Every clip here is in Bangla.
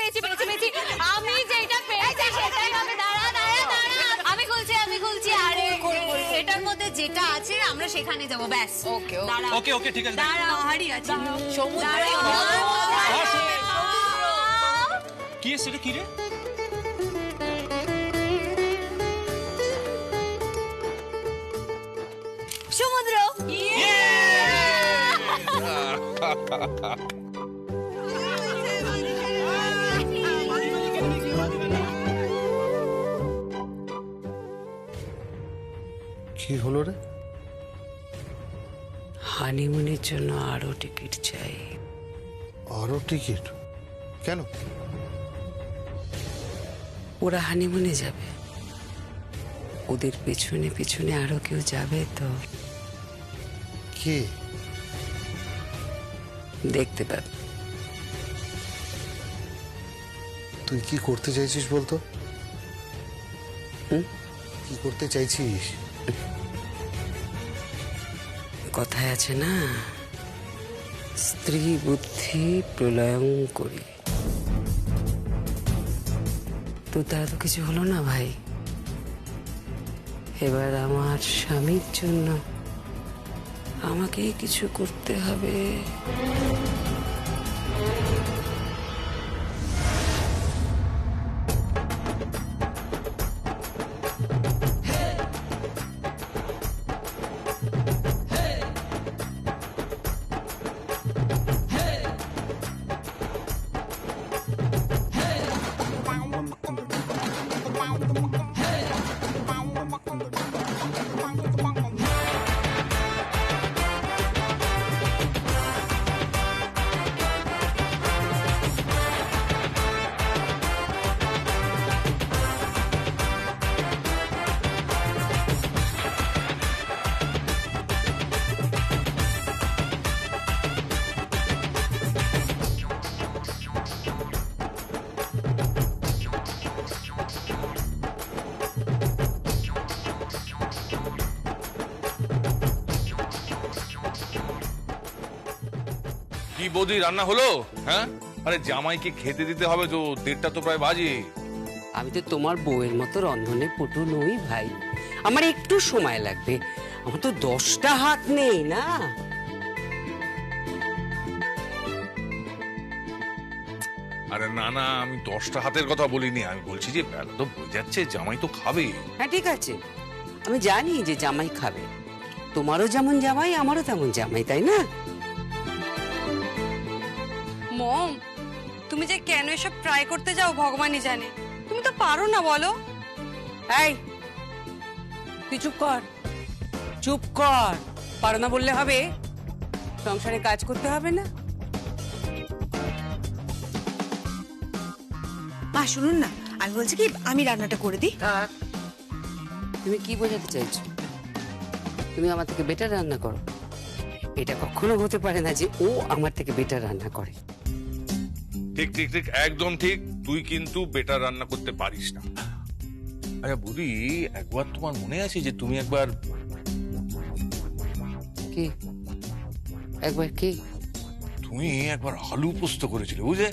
পেয়েছি পেয়েছি পেয়েছি আমি যেটা পেয়েছি সেটাই হবে। দাঁড়া দাঁড়া দাঁড়া, আমি খুলছি। আরে এটার মধ্যে যেটা আছে আমরা সেখানে যাবো, ব্যাস। ওকে ওকে ওকে ঠিক আছে। দাঁড়া, হাড়ি আছে সমুদ্র। কি সেটা কি রে? সমুদ্র। কি হলো রে? হানিমুনের জন্য আরো টিকিট চাই। আরো টিকিট কেন? ওরা হানিমুনে যাবে, ওদের পেছনে পেছনে আরো কেউ যাবে তো কে? দেখতে পাবে। তুই কি করতে চাইছিস বলতো? কি করতে চাইছিস? কথায় আছে না, স্ত্রী বুদ্ধি প্রলয়ঙ্করী। তো তারা তো কিছু হলো না ভাই। এবার আমার স্বামীর জন্য আমাকেই কিছু করতে হবে। কি বৌদি রান্না হলো? হ্যাঁ, আরে জামাইকে খেতে দিতে হবে তো, 1:30 তো প্রায় বাজে। আমি তো তোমার বউয়ের মতো রন্ধনে পটু নই ভাই, আমার একটু সময় লাগবে। আমার তো 10টা হাত নেই না। আরে না না, আমি 10টা হাতের কথা বলিনি, আমি বলছি যে বেলা তো বোঝাচ্ছে জামাই তো খাবে। হ্যাঁ ঠিক আছে, আমি জানি যে জামাই খাবে। তোমারও যেমন জামাই আমারও তেমন জামাই, তাই না? মম, তুমি যে কেন এসব ট্রাই করতে যাও ভগবানই জানে। তুমি তো পারো না বলো। এই তুই চুপ কর, চুপ কর। পারো না বললে হবে? সংসারে কাজ করতে হবে না? মা শুনুন না, আমি বলছি কি আমি রান্নাটা করে দিই। তুমি কি বোঝাতে চাইছো? তুমি আমার থেকে বেটার রান্না করো? এটা কখনো হতে পারে না যে ও আমার থেকে বেটার রান্না করে। ঠিক ঠিক ঠিক, একদম ঠিক। তুই কিন্তু বেটার রান্না করতে পারিস না। আচ্ছা বুড়ি, একবার তোমার মনে আছে যে তুমি একবার কি? একবার কি? তুমি একবার আলু পোস্ত করেছিলে, বুঝলে?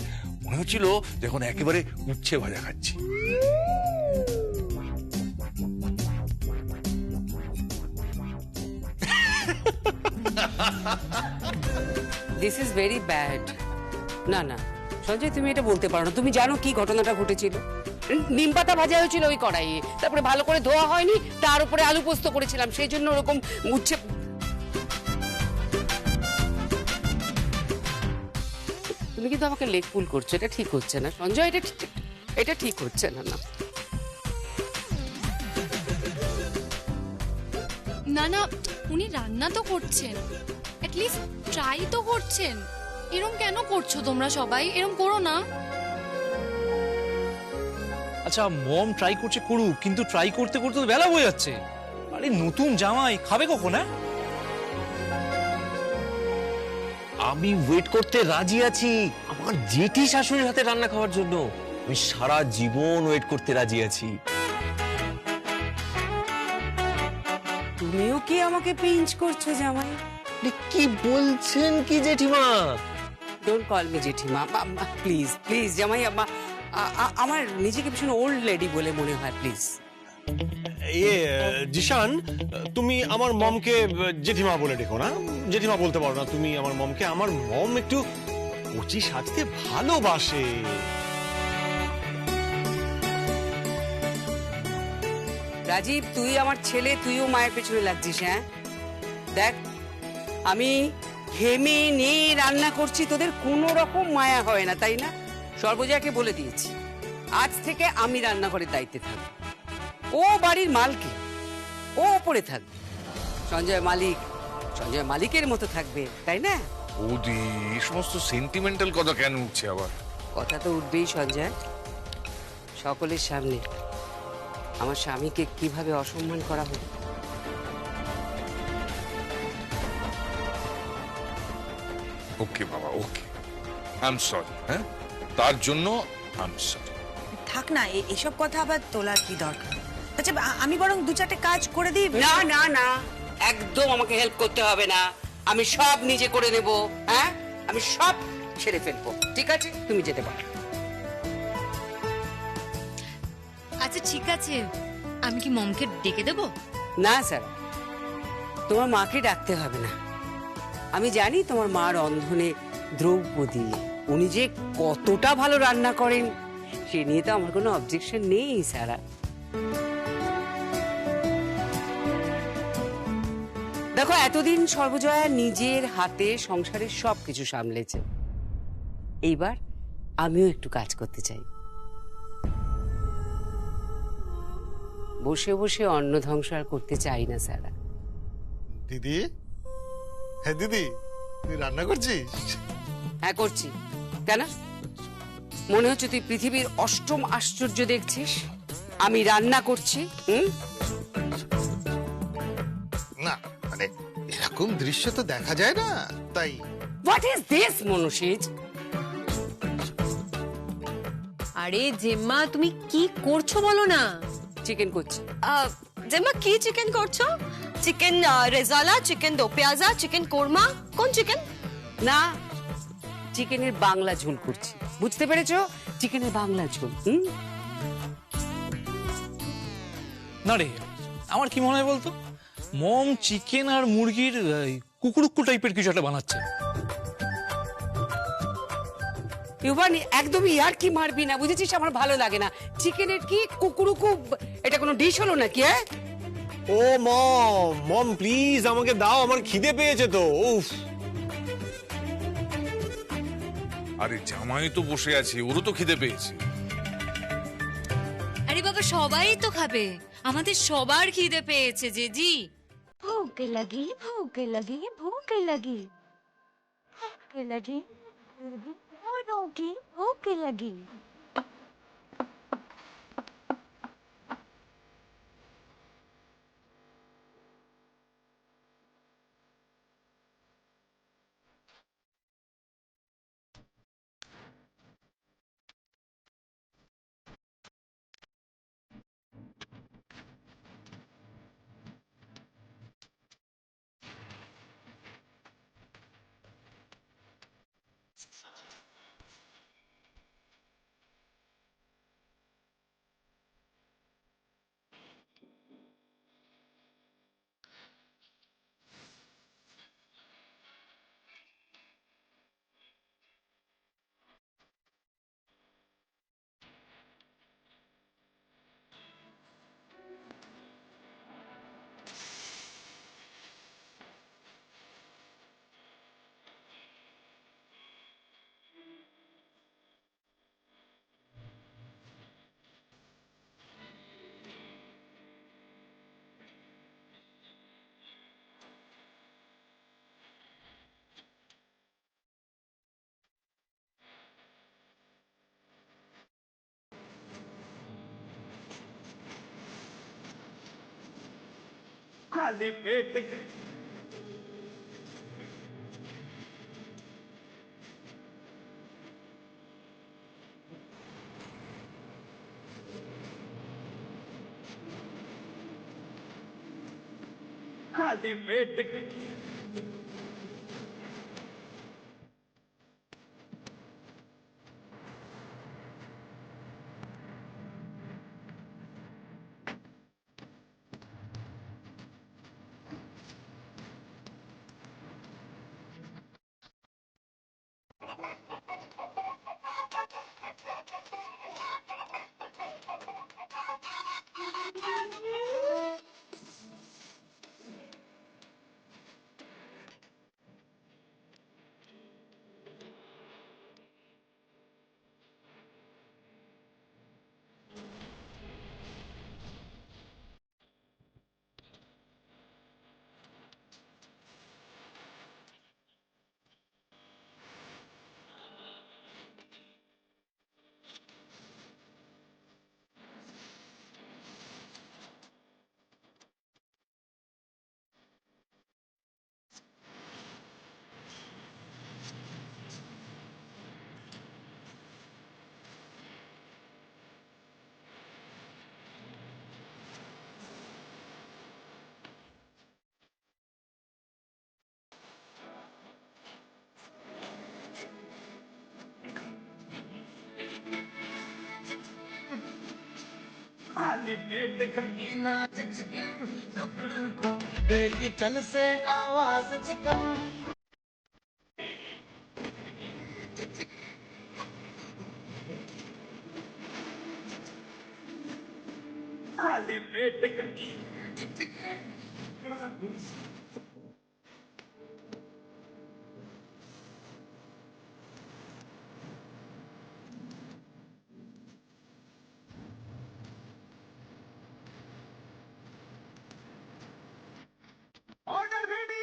মনে হচ্ছিল যখন একেবারে উচ্ছে ভাজা খাচ্ছি। This is very bad. না না সঞ্জয়, তুমি এটা বলতে পারো না। তুমি জানো কি ঘটনাটা ঘটেছিল? নিম পাতা ভাজা হয়েছিল ওই কড়াইয়ে, তারপরে ভালো করে ধোয়া হয়নি, তার উপরে আলু পোস্ত করেছিলাম, সেই জন্য ওরকম উচ্ছে। তুমি কিন্তু আমাকে লেগ পুল করছো, এটা ঠিক হচ্ছে না সঞ্জয়, এটা ঠিক হচ্ছে না। না না না, উনি রান্না তো করছেন, অ্যাটলিস্ট ট্রাই তো করছেন। এরম কেন করছো তোমরা সবাই? এরম করো না। আচ্ছা মম ট্রাই করছে করুক, কিন্তু ট্রাই করতে করতে তো বেলা হয়ে যাচ্ছে। আরে নতুন জামাই খাবে কখন? হ্যাঁ, আমি ওয়েট করতে রাজি আছি আমার জেঠি শাশুড়ির হাতে রান্না খাওয়ার জন্য। আমি সারা জীবন ওয়েট করতে রাজি আছি। তুমিও কি আমাকে পিঞ্চ করছো জামাই? কি বলছেন কি জেঠিমা? ডোন্ট কল মি জেঠিমা, প্লিজ প্লিজ জামাই। আমার নিজেকে ভীষণ ওল্ড লেডি বলে মনে হয়, প্লিজ। জিশান, তুমি আমার মমকে জেঠিমা বলে ডেকো না। জেঠিমা বলতে পারো না তুমি আমার মমকে। আমার মম একটু কচি সাজতে ভালোবাসে। রাজীব, তুই আমার ছেলে, তুইও মায়ের পেছনে লাগছিস। হ্যাঁ দেখ, আমি ঘেমে নিয়ে রান্না করছি, তোদের কোনো রকম মায়া হয় না, তাই না? সর্বজয়াকে বলে দিয়েছি আজ থেকে আমি রান্নাঘরের দায়িত্বে থাকবো। ও বাড়ির মালকে, ও ওপরে থাকবে। সঞ্জয় মালিকের মতো থাকবে, তাই না? বৌদি, এই সমস্ত সেন্টিমেন্টাল কথা কেন উঠছে আবার? কথা তো উঠবেই সঞ্জয়। সকলের সামনে আমার স্বামীকে কিভাবে অসম্মান করা হলো। ওকে বাবা, ওকে, আই এম সরি। হ্যাঁ, তার জন্য আই এম সরি। থাক না, এসব কথা আবার তোলার কি দরকার? আচ্ছা, আমি বরং দু চারটে কাজ করে দিই। না না না, একদম আমাকে হেল্প করতে হবে না, আমি সব নিজে করে নেব। হ্যাঁ, আমি সব ছেড়ে ফেলবো। ঠিক আছে, তুমি যেতে পারো। আচ্ছা ঠিক আছে, আমি কি মমকে ডেকে দেবো? না স্যার, তোমার মাকে ডাকতে হবে না। আমি জানি তোমার মা রন্ধনে দ্রৌপদী, উনি যে কতটা ভালো রান্না করেন সে নিয়ে তো আমার কোনো অবজেকশন নেই স্যার। দেখো, এতদিন সর্বজয়া নিজের হাতে সংসারের সবকিছু সামলেছে, এইবার আমিও একটু কাজ করতে চাই। বসে বসে অন্ন ধ্বংস আর করতে চাই না স্যার। দিদি, হ্যাঁ দিদি, তুই রান্না করছিস? হ্যাঁ করছি। কেন, মনে হচ্ছে তুই পৃথিবীর অষ্টম আশ্চর্য দেখছিস? আমি রান্না করছি। না মানে এরকম দৃশ্য তো দেখা যায় না, তাই। হোয়াট ইজ দিস মনুষীজ? আরে জেম্মা, তুমি কি করছো বলো না? চিকেন করছি। জেম্মা, কি চিকেন করছো? চিকেন রেজালা, চিকেন দো পেঁয়াজা, চিকেন কোরমা, কোন চিকেন? না, চিকেনের বাংলা ঝোল করছি। বুঝতে পেরেছো? চিকেনের বাংলা ঝোল। না রে, আমার কি মনে হয় বলতো, মম চিকেন আর মুরগির কুকুরুক্কু টাইপের কিছু একটা বানাচ্ছে। ইউবান, একদমই আর কি মারবি না, বুঝেছিস? আমার ভালো লাগে না। চিকেনের কি কুকুরুকু, এটা কোনো ডিশ হলো নাকি? হ্যাঁ, ও মম প্লিজ আমাকে দাও, আমার খিদে পেয়েছে তো। উফ, আরে জামাই তো বসে আছে, ওরও তো খিদে পেয়েছে। আরে বাবা, সবাই তো খাবে, আমাদের সবার খিদে পেয়েছে। জি, भूख लगी, भूख लगी, भूख लगी, भूख लगी, औरों की भूख लगी। खाली पेट खाली पेट खाली पेट कमीना बेटी तन से आवाज चिकन खाली पेट कमीना ऑर्डर रेडी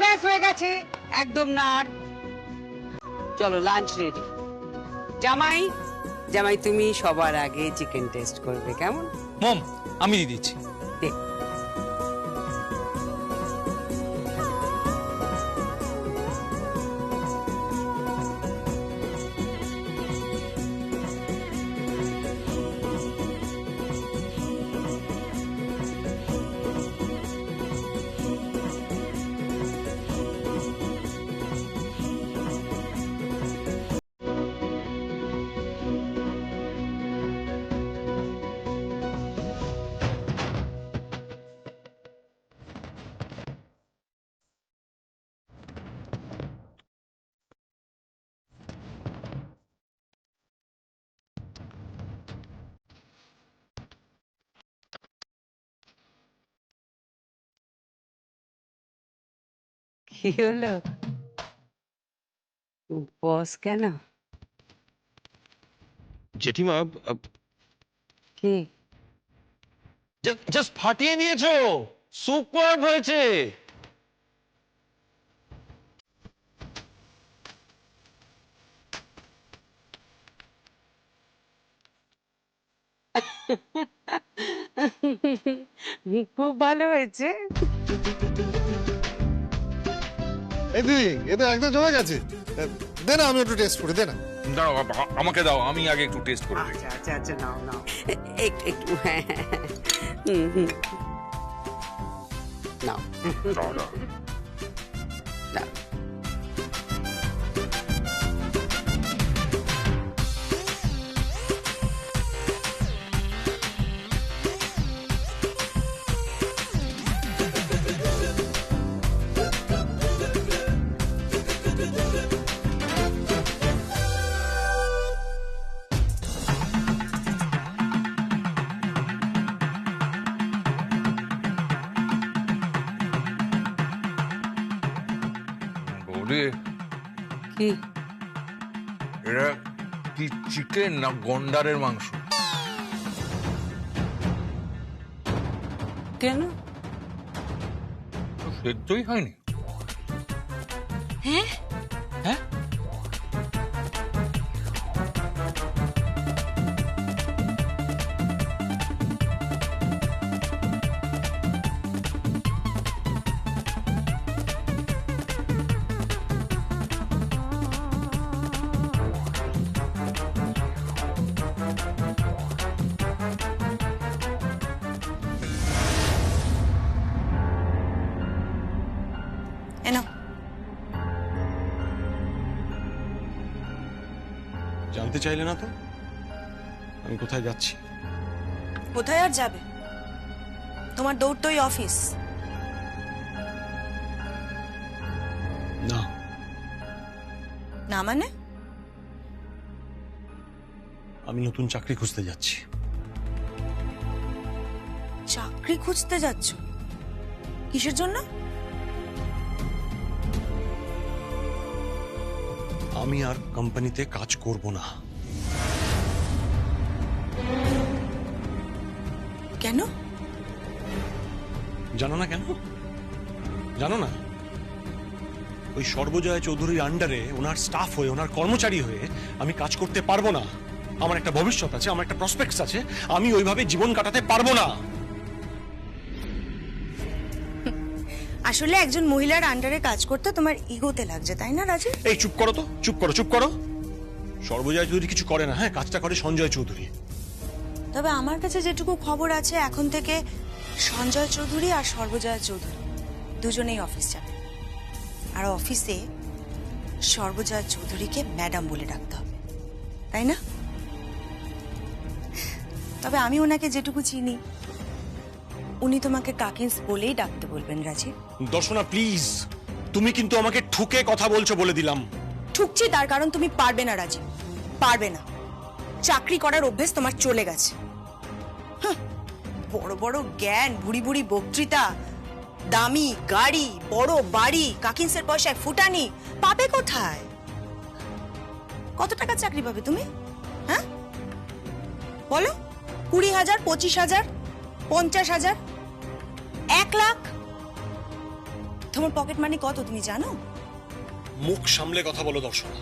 ব্যাস হয়ে গেছে, একদম নাট। চলো লাঞ্চ রেডি। জামাই জামাই তুমি সবার আগে চিকেন টেস্ট করবে, কেমন? মম, আমি দিয়ে দিচ্ছি। দে। কি হলো, বস কেন? জেঠিমা কি জাস্ট ফাটিয়ে দিয়েছো, সুপার হয়েছে। খুব ভালো হয়েছে। এই দিদি, এ তো একদম জমে গেছে। দে না, আমি একটু টেস্ট করে দে না। দাঁড়াও, আমাকে দাও, আমি আগে একটু টেস্ট করে দেখি। আচ্ছা আচ্ছা, নাও নাও, একটু হ্যাঁ, নাও দাও, দাও। নাও। বৌদি, কি এটা কি চিকেন না গন্ডারের মাংস? কেন? সেদ্ধই হয়নি। হ্যাঁ, হ্যাঁ, এনো জানতে চাইলে না তো আমি কোথায় যাচ্ছি? কোথায় আর যাবে, তোমার দৌড় তো ওই অফিস। না, না মানে? আমি নতুন চাকরি খুঁজতে যাচ্ছি। চাকরি খুঁজতে যাচ্ছ? কিসের জন্য? আমি আর কোম্পানিতে কাজ করব না। কেন? জানো না কেন? জানো না, ওই সর্বজয়া চৌধুরীর আন্ডারে ওনার স্টাফ হয়ে, ওনার কর্মচারী হয়ে আমি কাজ করতে পারবো না। আমার একটা ভবিষ্যৎ আছে, আমার একটা প্রসপেক্টস আছে, আমি ওইভাবে জীবন কাটাতে পারবো না। আসলে একজন মহিলার আন্ডারে কাজ করতে তোমার ইগোতে লাগছে, তাই না রাজু? এই চুপ করো তো, চুপ করো, চুপ করো। সর্বজয়া চৌধুরী কিছু করে না, হ্যাঁ, কাজটা করে সঞ্জয় চৌধুরী। তবে আমার কাছে যেটুকু খবর আছে এখন থেকে সঞ্জয় চৌধুরী আর সর্বজয়া চৌধুরী দুজনেই অফিস যাবে, আর অফিসে সর্বজয়া চৌধুরীকে ম্যাডাম বলে ডাকতে হবে, তাই না? তবে আমি ওনাকে যেটুকু চিনি উনি তোমাকে কাকিন্স বলেই ডাকতে বলবেন রাজীব। দর্শনা প্লিজ, তুমি কিন্তু আমাকে ঠুকে কথা বলছো বলে দিলাম। ঠুকছি তার কারণ তুমি পারবে না রাজীব, পারবে না। চাকরি করার অভ্যেস তোমার চলে গেছে। বড় বড় জ্ঞান, বুড়ি বুড়ি বক্তৃতা, দামি গাড়ি, বড় বাড়ি, কাকিন্সের পয়সায় ফুটানি পাবে কোথায়? কত টাকা চাকরি পাবে তুমি? হ্যাঁ বলো, 20,000, 25,000, 50,000, 1 লাখ? তোমার পকেট মানি কত তুমি জানো? মুখ সামলে কথা বলো দর্শনা,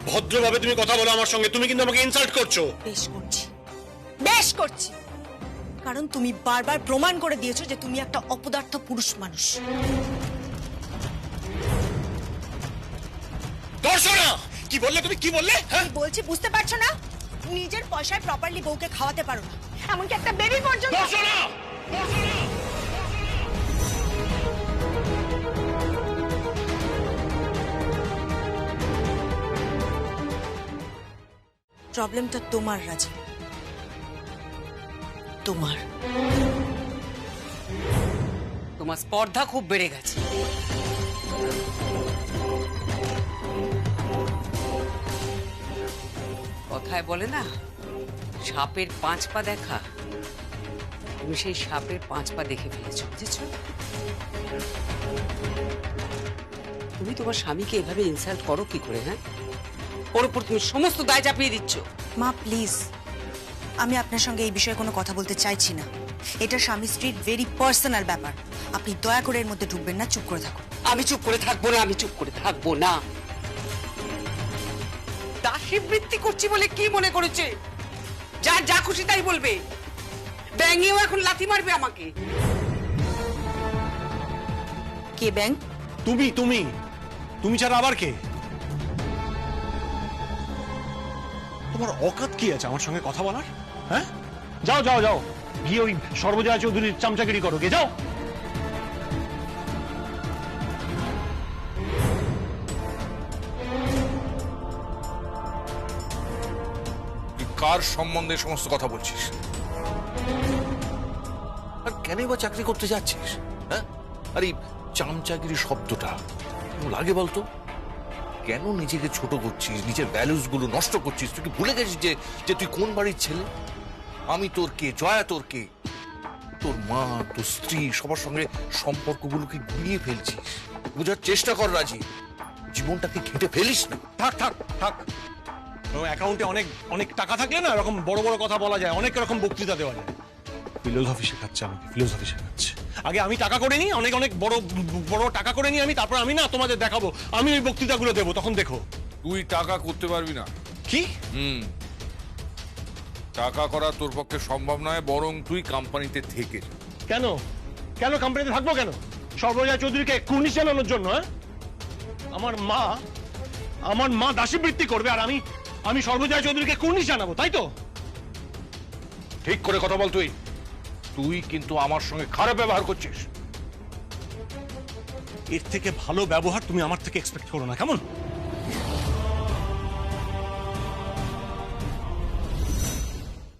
ভদ্রভাবে তুমি কথা বলো আমার সঙ্গে। তুমি কিন্তু আমাকে ইনসাল্ট করছো। বেশ করছি, বেশ করছি, কারণ তুমি বারবার প্রমাণ করে দিয়েছো যে তুমি একটা অপদার্থ পুরুষ মানুষ। দর্শনা কি বললে তুমি? কি বললে? আমি বলছি বুঝতে পারছো না? নিজের পয়সায় প্রপারলি বউকে খাওয়াতে পারো না, এমনকি একটা বেবি পর্যন্ত। দর্শনা! প্রবলেমটা তোমার রাজীব, তোমার। তোমার স্পর্ধা খুব বেড়ে গেছে। কথায় বলে না, সাপের 5 পা দেখা, তুমি সেই সাপের 5 পা দেখে ফেলেছো, বুঝেছো? তুমি তোমার স্বামীকে এভাবে ইনসাল্ট করো কি করে? হ্যাঁ, ওর উপর তুমি সমস্ত দায় চাপিয়ে দিচ্ছ। মা প্লিজ, আমি আপনার সঙ্গে এই বিষয়ে কোনো কথা বলতে চাইছি না। এটা স্বামী স্ত্রীর ভেরি পার্সোনাল ব্যাপার। আপনি দয়া করে এর মধ্যে ঢুকবেন না, চুপ করে থাকুন। আমি চুপ করে থাকবো না, আমি চুপ করে থাকবো না। দাসী বৃত্তি করছি বলে কি মনে করেছে? যার যা খুশি তাই বলবে। ব্যাঙেও এখন লাথি মারবে আমাকে। কে ব্যাং? তুমি তুমি তুমি ছাড়া আবার কে? তোমার অকাত কি আছে আমার সঙ্গে কথা বলার? হ্যাঁ, যাও যাও যাও, গিয়ে ওই সর্বজয়া চৌধুরীর চামচাগিরি করো, গে যাও। কার সম্বন্ধে সমস্ত কথা বলছিস? আর কেনই বা চাকরি করতে যাচ্ছিস? হ্যাঁ, আর এই চামচাগিরি শব্দটা লাগে বলতো? কেন নিজেকে ছোট করছিস, নিজের ভ্যালুস গুলো নষ্ট করছিস? তুই কি ভুলে গেছিস যে তুই কোন বাড়ির ছেলে? আমি তোর কে, জয়া তোর কে, তোর মা, তোর স্ত্রী, সবার সঙ্গে সম্পর্কগুলোকে গুলিয়ে ফেলছিস। বোঝার চেষ্টা কর রাজি, জীবনটাকে ঘেঁটে ফেলিস না। থাক থাক থাক, অ্যাকাউন্টে অনেক অনেক টাকা থাকলে না এরকম বড় বড় কথা বলা যায়, অনেক রকম বক্তৃতা দেওয়া যায়। ফিলোসফি শেখাচ্ছে আমাকে, ফিলোসফি শেখাচ্ছে। আগে আমি টাকা করে নিই, অনেক অনেক বড় বড় টাকা করে নিই আমি, তারপর আমি না তোমাদের দেখাবো, আমি ওই বক্তৃতাগুলো দেবো, তখন দেখো। তুই টাকা করতে পারবি না। কি? টাকা করা তোর পক্ষে সম্ভব নয়, বরং তুই কোম্পানিতে থেকে। কেন? কেন কোম্পানিতে থাকবো কেন? সর্বজয়া চৌধুরীকে কুর্নিশ চালানোর জন্য? আমার মা দাসী বৃত্তি করবে আর আমি সর্বজয়া চৌধুরীকে কুর্নিশ জানাবো, তাই তো? ঠিক করে কথা বল। তুই কিন্তু আমার সঙ্গে খারাপ ব্যবহার করছিস। এর থেকে ভালো ব্যবহার তুমি আমার থেকে এক্সপেক্ট করো না, কেমন?